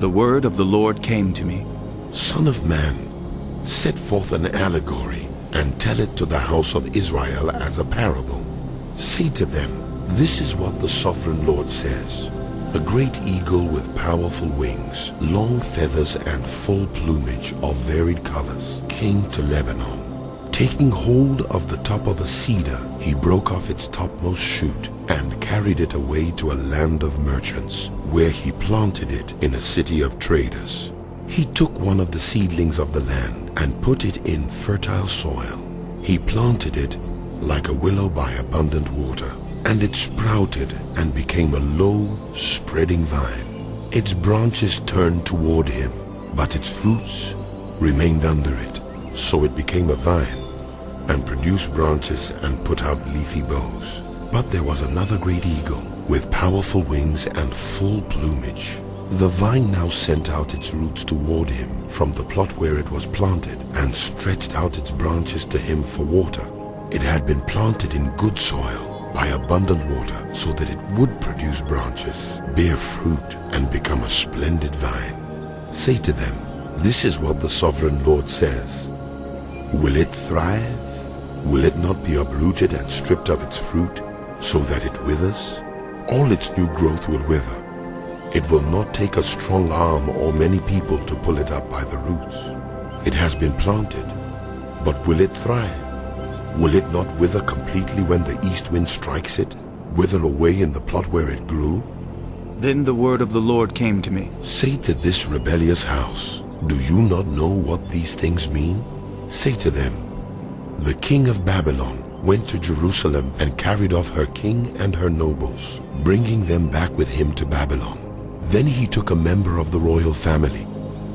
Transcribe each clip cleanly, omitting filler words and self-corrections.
the word of the Lord came to me. Son of man, set forth an allegory and tell it to the house of Israel as a parable. Say to them, this is what the sovereign Lord says. A great eagle with powerful wings, long feathers and full plumage of varied colors came to Lebanon. Taking hold of the top of a cedar, he broke off its topmost shoot and carried it away to a land of merchants, where he planted it in a city of traders. He took one of the seedlings of the land and put it in fertile soil. He planted it like a willow by abundant water, and it sprouted and became a low, spreading vine. Its branches turned toward him, but its roots remained under it. So it became a vine and produced branches and put out leafy boughs. But there was another great eagle with powerful wings and full plumage. The vine now sent out its roots toward him from the plot where it was planted and stretched out its branches to him for water. It had been planted in good soil by abundant water so that it would produce branches, bear fruit, and become a splendid vine. Say to them, this is what the sovereign Lord says. Will it thrive? Will it not be uprooted and stripped of its fruit so that it withers? All its new growth will wither. It will not take a strong arm or many people to pull it up by the roots. It has been planted, but will it thrive? Will it not wither completely when the east wind strikes it, wither away in the plot where it grew? Then the word of the Lord came to me. Say to this rebellious house, do you not know what these things mean? Say to them, the king of Babylon went to Jerusalem and carried off her king and her nobles, bringing them back with him to Babylon. Then he took a member of the royal family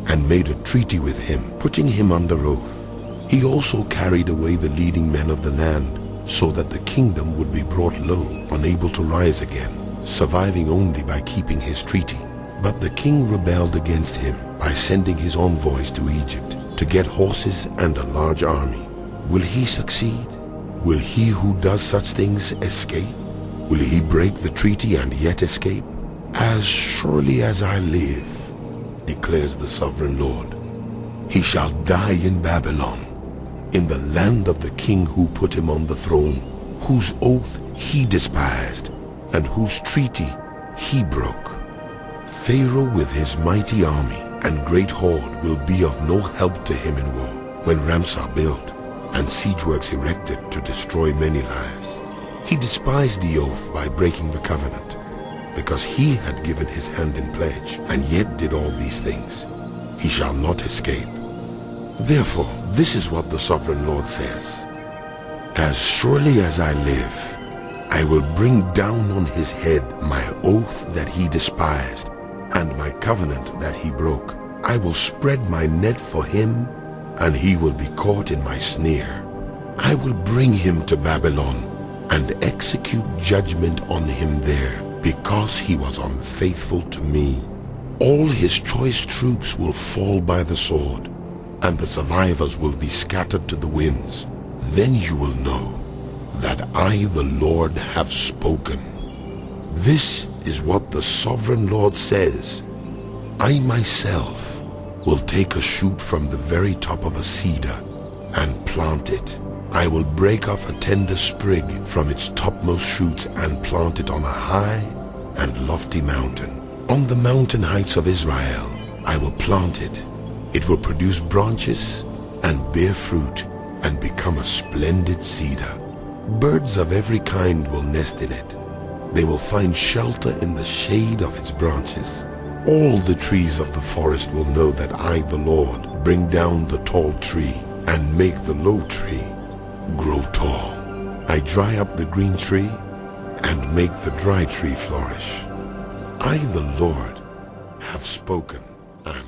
and made a treaty with him, putting him under oath. He also carried away the leading men of the land, so that the kingdom would be brought low, unable to rise again, surviving only by keeping his treaty. But the king rebelled against him by sending his envoys to Egypt to get horses and a large army. Will he succeed? Will he who does such things escape? Will he break the treaty and yet escape? As surely as I live, declares the sovereign Lord, he shall die in Babylon, in the land of the king who put him on the throne, whose oath he despised, and whose treaty he broke. Pharaoh with his mighty army and great horde will be of no help to him in war, when ramps are built and siege works erected to destroy many lives. He despised the oath by breaking the covenant, because he had given his hand in pledge, and yet did all these things. He shall not escape. Therefore, this is what the sovereign Lord says. As surely as I live, I will bring down on his head my oath that he despised, and my covenant that he broke. I will spread my net for him, and he will be caught in my snare. I will bring him to Babylon, and execute judgment on him there, because he was unfaithful to me. All his choice troops will fall by the sword, and the survivors will be scattered to the winds. Then you will know that I, the Lord, have spoken. This is what the sovereign Lord says. I myself will take a shoot from the very top of a cedar and plant it. I will break off a tender sprig from its topmost shoots and plant it on a high and lofty mountain. On the mountain heights of Israel I will plant it. It will produce branches and bear fruit and become a splendid cedar. Birds of every kind will nest in it. They will find shelter in the shade of its branches. All the trees of the forest will know that I, the Lord, bring down the tall tree and make the low tree grow tall. I dry up the green tree and make the dry tree flourish. I, the Lord, have spoken and